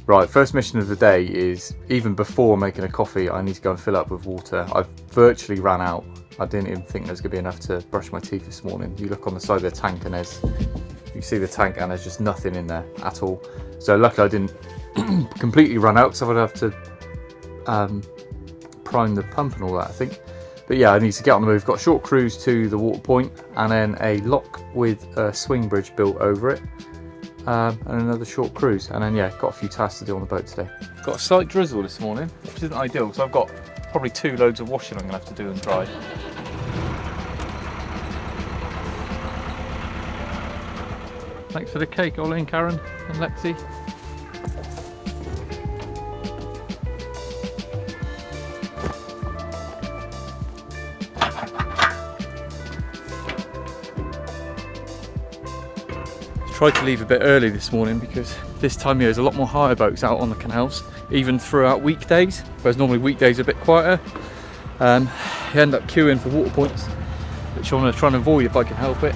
Right, first mission of the day is, even before making a coffee, I need to go and fill up with water. I've virtually ran out. I didn't even think there's going to be enough to brush my teeth this morning. You look on the side of the tank and you see the tank and there's just nothing in there at all. So luckily I didn't completely run out, so I'd have to prime the pump and all that, I think. But yeah, I need to get on the move. Got a short cruise to the water point and then a lock with a swing bridge built over it. And another short cruise, and then yeah, got a few tasks to do on the boat today. Got a slight drizzle this morning, which isn't ideal because I've got probably 2 loads of washing I'm gonna have to do and dry. Thanks for the cake, Ollie and Karen and Lexi. Tried to leave a bit early this morning because this time of year there's a lot more hire boats out on the canals, even throughout weekdays, whereas normally weekdays are a bit quieter. You end up queuing for water points, which I'm going to try and avoid if I can help it.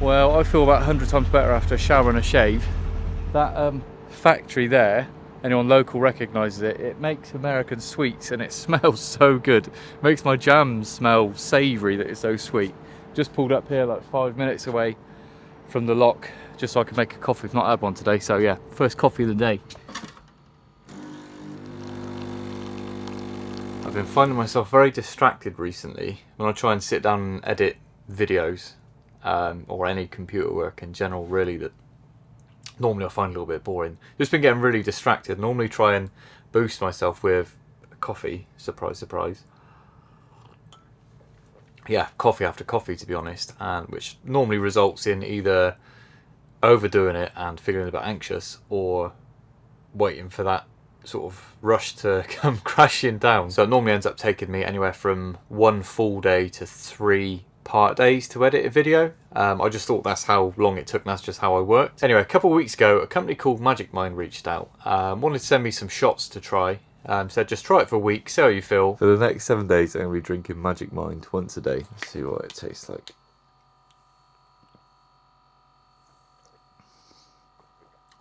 Well, I feel about 100 times better after a shower and a shave. That factory there, anyone local recognises it, it makes American sweets and it smells so good. It makes my jams smell savoury that it's so sweet. Just pulled up here like 5 minutes away from the lock just so I can make a coffee. I've not had one today, so yeah, first coffee of the day. I've been finding myself very distracted recently when I try and sit down and edit videos. Or any computer work in general, really, that normally I find a little bit boring. Just been getting really distracted. Normally try and boost myself with coffee. Surprise, surprise. Yeah, coffee after coffee, to be honest, and which normally results in either overdoing it and feeling a bit anxious, or waiting for that sort of rush to come crashing down. So it normally ends up taking me anywhere from 1 full day to 3 part days to edit a video. I just thought that's how long it took, and that's just how I worked. Anyway, a couple of weeks ago, a company called Magic Mind reached out, wanted to send me some shots to try. Said just try it for a week, see how you feel. For the next 7 days, I'm going to be drinking Magic Mind once a day. Let's see what it tastes like.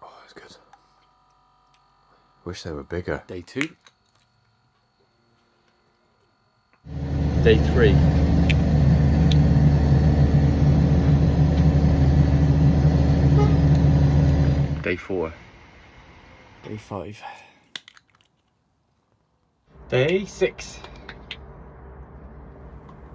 Oh, it's good. Wish they were bigger. Day 2. Day 3. Day 4. Day 5. Day 6.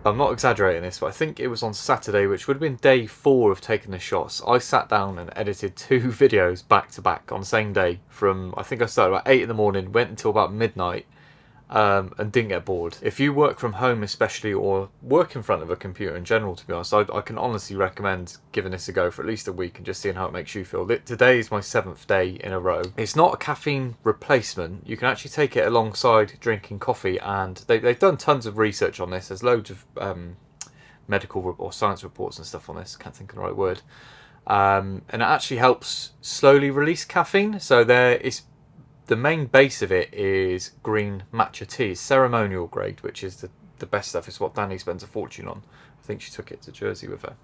I'm not exaggerating this, but I think it was on Saturday, which would have been day 4 of taking the shots. I sat down and edited 2 videos back to back on the same day. From, I think I started about 8 in the morning, went until about midnight, and didn't get bored. If you work from home especially, or work in front of a computer in general, to be honest, I can honestly recommend giving this a go for at least a week and just seeing how it makes you feel. Today is my 7th day in a row. It's not a caffeine replacement. You can actually take it alongside drinking coffee, and they've done tons of research on this. There's loads of medical or science reports and stuff on this. Can't think of the right word. And it actually helps slowly release caffeine. So the main base of it is green matcha tea, ceremonial grade, which is the best stuff. It's what Danni spends a fortune on. I think she took it to Jersey with her.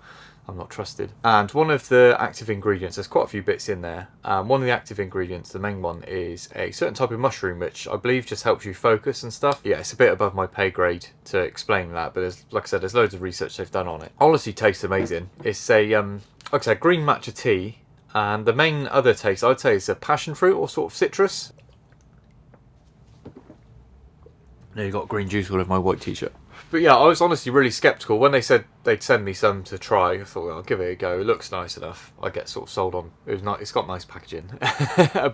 I'm not trusted. And one of the active ingredients, there's quite a few bits in there. One of the active ingredients, the main one, is a certain type of mushroom, which I believe just helps you focus and stuff. Yeah, it's a bit above my pay grade to explain that, but there's, like I said, there's loads of research they've done on it. Honestly, tastes amazing. It's a, like I said, green matcha tea, and the main other taste, I'd say, is a passion fruit or sort of citrus. Now you got green juice all over my white t-shirt. But yeah, I was honestly really sceptical. When they said they'd send me some to try, I thought, well, I'll give it a go. It looks nice enough. I get sort of sold on. It was nice. It's got nice packaging.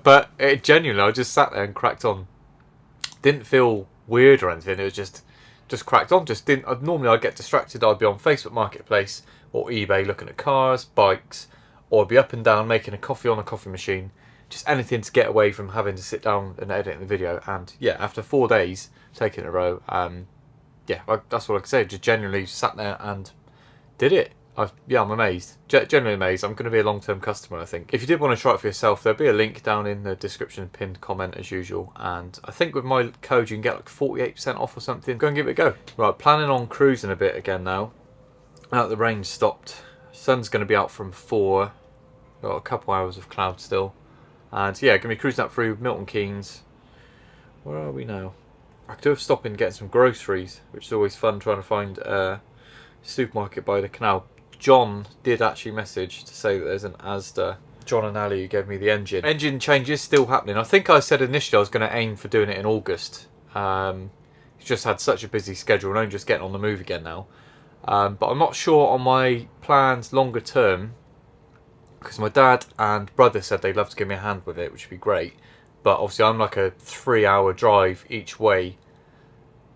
But it genuinely, I just sat there and cracked on. Didn't feel weird or anything. It was just cracked on. Just didn't. Normally I'd get distracted. I'd be on Facebook Marketplace or eBay looking at cars, bikes, or I'd be up and down making a coffee on a coffee machine. Just anything to get away from having to sit down and edit the video. And yeah, after 4 days taking it in a row, yeah, that's what I could say. Just genuinely sat there and did it. I'm amazed. Genuinely amazed. I'm going to be a long-term customer, I think. If you did want to try it for yourself, there'll be a link down in the description, pinned comment as usual. And I think with my code you can get like 48% off or something. Go and give it a go. Right, planning on cruising a bit again now. Now that the rain stopped. Sun's going to be out from 4. Got a couple hours of cloud still. And yeah, going to be cruising up through Milton, Keynes. Where are we now? I could have stopped in and get some groceries, which is always fun trying to find a supermarket by the canal. John did actually message to say that there's an Asda. John and Ali, who gave me the engine. Engine change is still happening. I think I said initially I was going to aim for doing it in August. He's just had such a busy schedule and only just getting on the move again now. But I'm not sure on my plans longer term, because my dad and brother said they'd love to give me a hand with it, which would be great. But obviously I'm like a 3-hour drive each way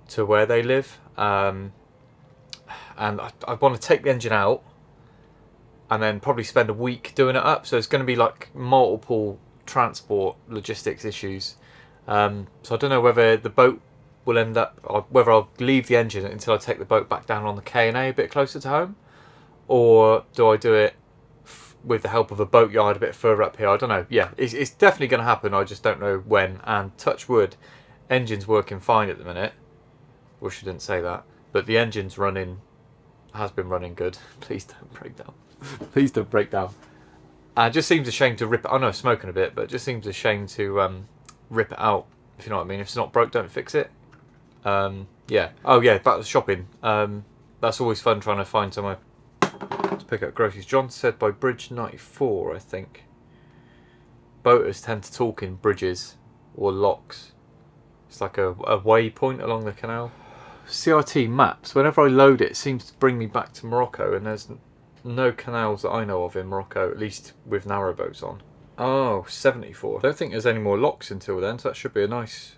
to where they live. And I want to take the engine out and then probably spend a week doing it up. So it's going to be like multiple transport logistics issues. So I don't know whether the boat will end up, or whether I'll leave the engine until I take the boat back down on the K&A a bit closer to home. Or do I do it with the help of a boatyard a bit further up here? I don't know. Yeah, it's definitely going to happen. I just don't know when. And touch wood, engine's working fine at the minute. Wish I didn't say that. But the engine's running, has been running good. Please don't break down. Please don't break down. It just seems a shame to rip it. I know I'm smoking a bit, but it just seems a shame to rip it out, if you know what I mean. If it's not broke, don't fix it. Yeah. Oh yeah, back to the shopping. That's always fun trying to find somewhere to pick up groceries. John said by Bridge 94, I think. Boaters tend to talk in bridges or locks. It's like a waypoint along the canal. CRT maps, whenever I load it, it seems to bring me back to Morocco, and there's no canals that I know of in Morocco, at least with narrowboats on. Oh, 74. I don't think there's any more locks until then, so that should be a nice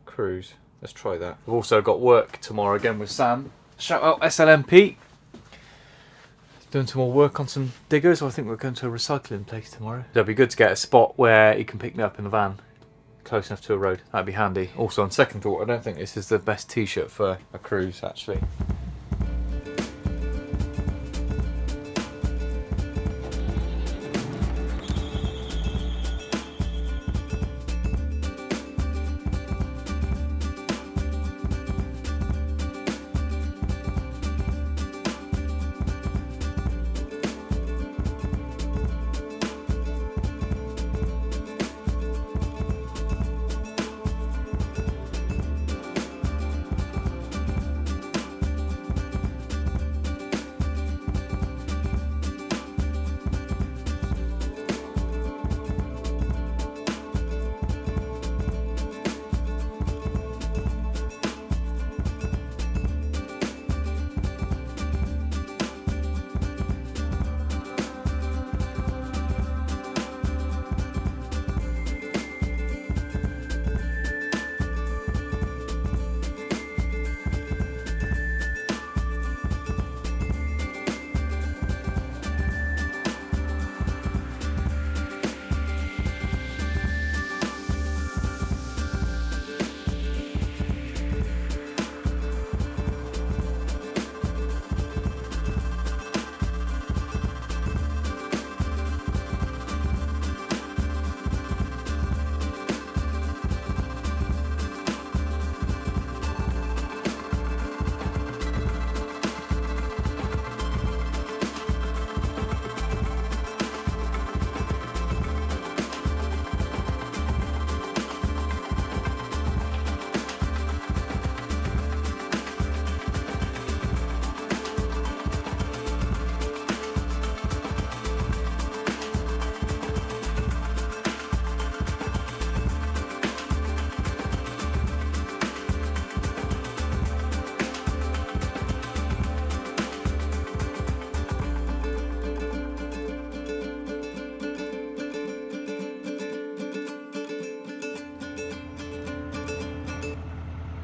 cruise. Let's try that. We've also got work tomorrow again with Sam. Shout out SLMP. Doing some more work on some diggers. I think we're going to a recycling place tomorrow. It'd be good to get a spot where he can pick me up in the van, close enough to a road. That'd be handy. Also, on second thought, I don't think this is the best t-shirt for a cruise, actually.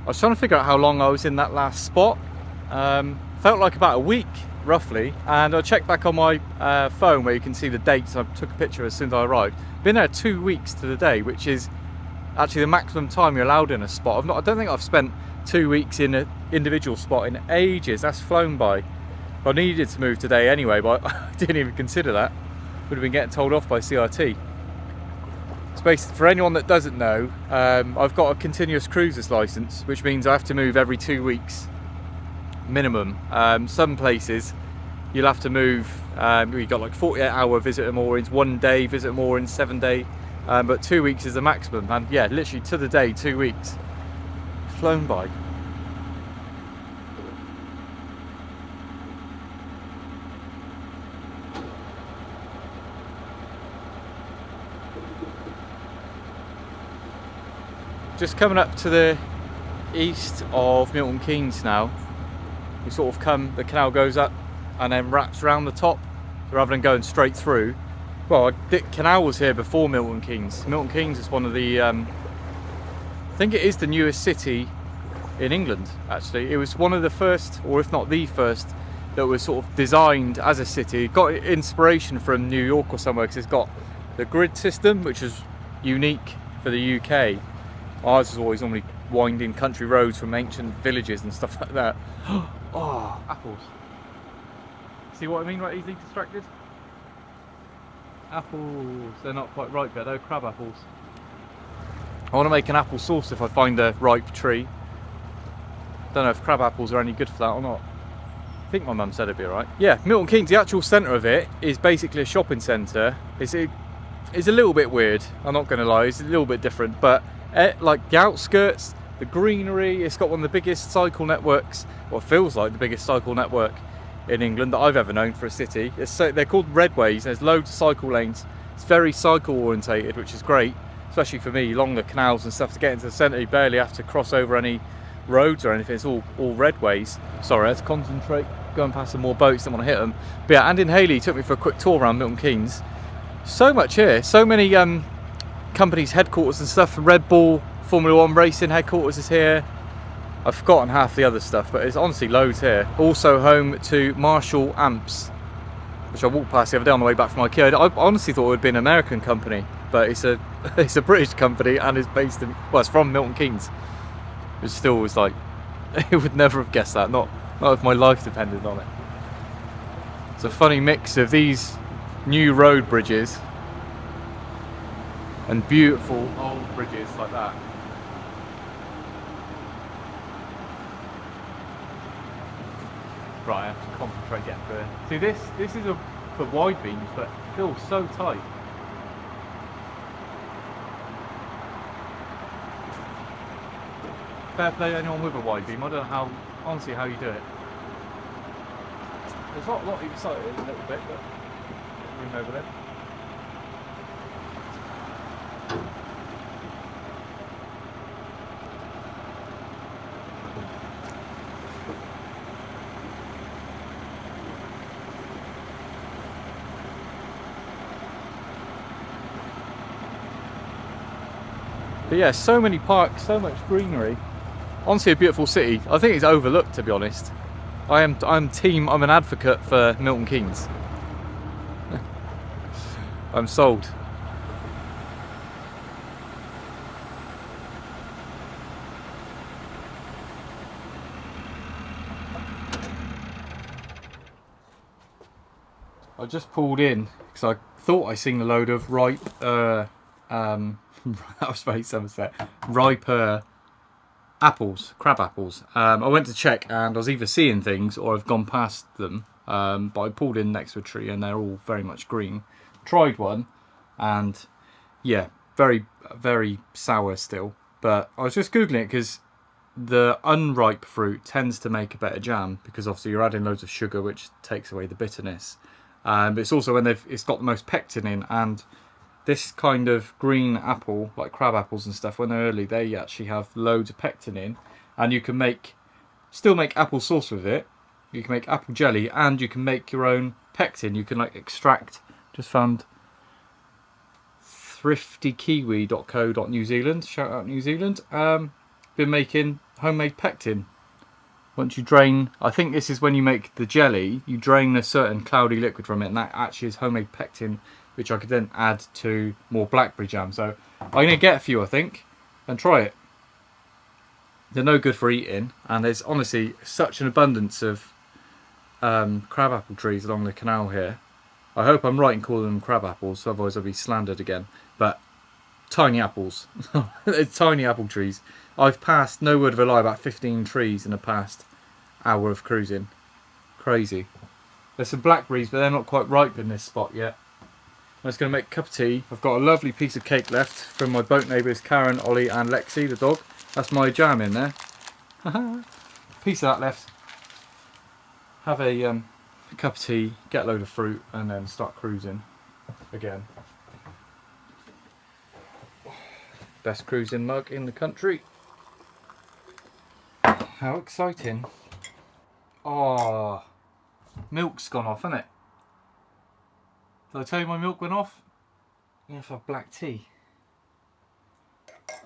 I was trying to figure out how long I was in that last spot. Felt like about a week roughly, and I checked back on my phone where you can see the dates. I took a picture as soon as I arrived. Been there 2 weeks to the day, which is actually the maximum time you're allowed in a spot. I don't think I've spent 2 weeks in an individual spot in ages. That's flown by. I needed to move today anyway, but I didn't even consider that. Would have been getting told off by CRT. It's basically, for anyone that doesn't know, I've got a continuous cruiser's license, which means I have to move every 2 weeks minimum. Some places you'll have to move, you've got like 48-hour visitor moorings, 1 day visitor mooring, 7 day, but 2 weeks is the maximum. And yeah, literally to the day, 2 weeks. Flown by. Just coming up to the east of Milton Keynes now. We sort of come, the canal goes up and then wraps around the top, rather than going straight through. Well, the canal was here before Milton Keynes. Milton Keynes is one of the, I think it is the newest city in England, actually. It was one of the first, or if not the first, that was sort of designed as a city. It got inspiration from New York or somewhere, because it's got the grid system, which is unique for the UK. Ours is always normally winding country roads from ancient villages and stuff like that. Oh, apples. See what I mean, right, easily distracted? Apples, they're not quite ripe yet, they're crab apples. I want to make an apple sauce if I find a ripe tree. Don't know if crab apples are any good for that or not. I think my mum said it'd be alright. Yeah, Milton Keynes, the actual centre of it is basically a shopping centre. It's a little bit weird, I'm not going to lie, it's a little bit different, but like the outskirts, the greenery, it's got one of the biggest cycle networks, or feels like the biggest cycle network in England that I've ever known for a city. They're called redways, there's loads of cycle lanes. It's very cycle orientated, which is great, especially for me, along the canals and stuff. To get into the centre, you barely have to cross over any roads or anything, it's all redways. Sorry, I had to concentrate, going past some more boats, don't want to hit them. But yeah, and in Haley took me for a quick tour around Milton Keynes. So much here, so many companies' headquarters and stuff. Red Bull, Formula 1 racing headquarters is here. I've forgotten half the other stuff, but it's honestly loads here. Also home to Marshall Amps, which I walked past the other day on the way back from IKEA. I honestly thought it would be an American company, but it's a British company and is based in, well, it's from Milton Keynes. It still was like, I would never have guessed that, not if my life depended on it. It's a funny mix of these new road bridges and beautiful old bridges like that. Right, I have to concentrate getting through it. See, this is for wide beams, but it feels so tight. Fair play to anyone with a wide beam. I don't know honestly how you do it. There's not a lot excited a little bit, but room over there. But yeah, so many parks, so much greenery. Honestly, a beautiful city. I think it's overlooked, to be honest. I'm an advocate for Milton Keynes. I'm sold. I just pulled in because I thought I seen a load of ripe that was very Somerset. Ripe apples, crab apples. I went to check and I was either seeing things or I've gone past them. But I pulled in next to a tree and they're all very much green. Tried one and yeah, very, very sour still. But I was just Googling it because the unripe fruit tends to make a better jam because obviously you're adding loads of sugar, which takes away the bitterness. But it's also when it's got the most pectin in, and this kind of green apple, like crab apples and stuff, when they're early, they actually have loads of pectin in, and you can still make apple sauce with it. You can make apple jelly, and you can make your own pectin. You can like extract. Just found thriftykiwi.co.New Zealand. Shout out New Zealand. Been making homemade pectin. Once you drain, I think this is when you make the jelly, you drain a certain cloudy liquid from it, and that actually is homemade pectin, which I could then add to more blackberry jam. So I'm going to get a few, I think, and try it. They're no good for eating, and there's honestly such an abundance of crabapple trees along the canal here. I hope I'm right in calling them crab apples, otherwise I'll be slandered again. But tiny apples. It's tiny apple trees. I've passed, no word of a lie, about 15 trees in the past hour of cruising. Crazy. There's some blackberries, but they're not quite ripe in this spot yet. I'm just going to make a cup of tea. I've got a lovely piece of cake left from my boat neighbours Karen, Ollie and Lexi, the dog. That's my jam in there. Piece of that left. Have a cup of tea, get a load of fruit, and then start cruising again. Best cruising mug in the country. How exciting. Oh, milk's gone off, hasn't it? Did I tell you my milk went off? I'm going to have black tea.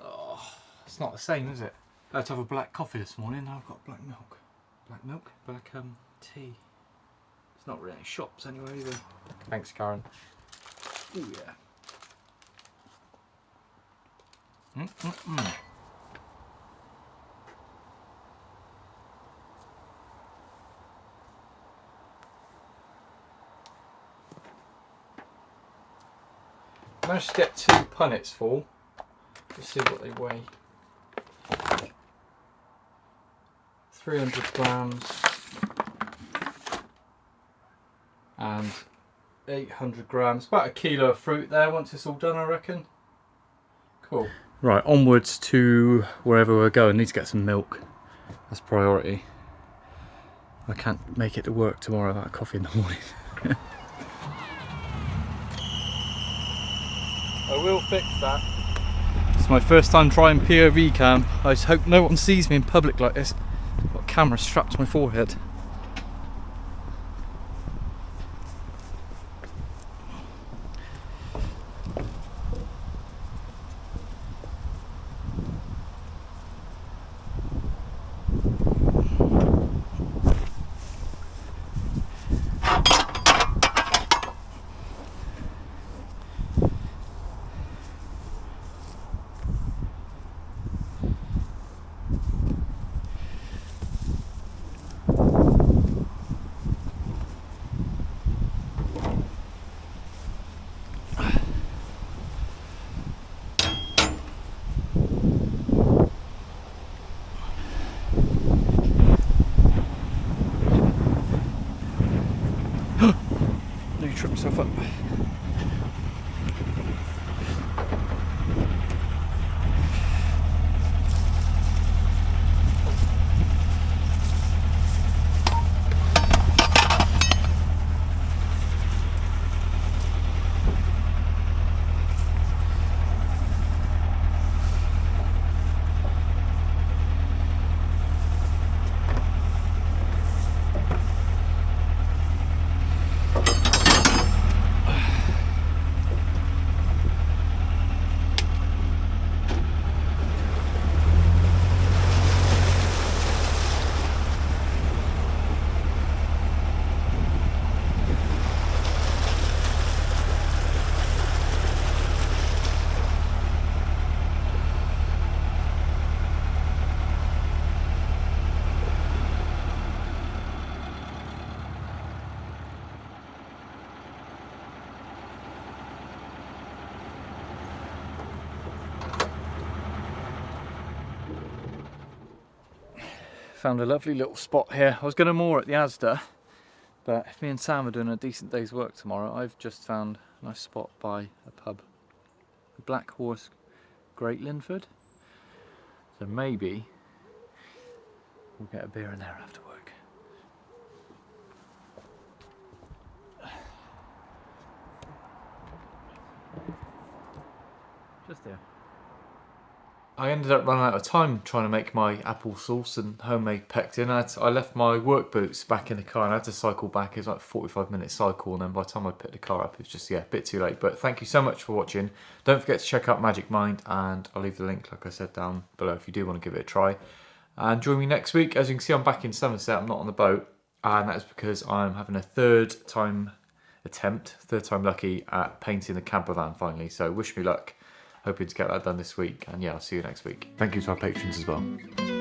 Oh, it's not the same, is it? I had to have a black coffee this morning, now I've got black milk. Black milk? Black tea. It's not really any shops anyway either. Thanks, Karen. Oh yeah. Managed to get 2 punnets full. Let's see what they weigh. 300 grams and 800 grams. About a kilo of fruit there once it's all done, I reckon. Cool. Right, onwards to wherever we're going. Need to get some milk. That's priority. I can't make it to work tomorrow without coffee in the morning. I will fix that. It's my first time trying POV cam. I just hope no one sees me in public like this. I've got a camera strapped to my forehead. Trip myself up. Found a lovely little spot here. I was going to moor at the Asda, but if me and Sam are doing a decent day's work tomorrow, I've just found a nice spot by a pub. The Black Horse, Great Linford. So maybe we'll get a beer in there after work. Just there. I ended up running out of time trying to make my apple sauce and homemade pectin. I left my work boots back in the car and I had to cycle back. It was like a 45-minute cycle, and then by the time I picked the car up, it was just, a bit too late. But thank you so much for watching. Don't forget to check out Magic Mind, and I'll leave the link, like I said, down below if you do want to give it a try. And join me next week. As you can see, I'm back in Somerset. I'm not on the boat, and that's because I'm having a third time lucky at painting the camper van finally. So wish me luck. Hoping to get that done this week. And yeah, I'll see you next week. Thank you to our patrons as well.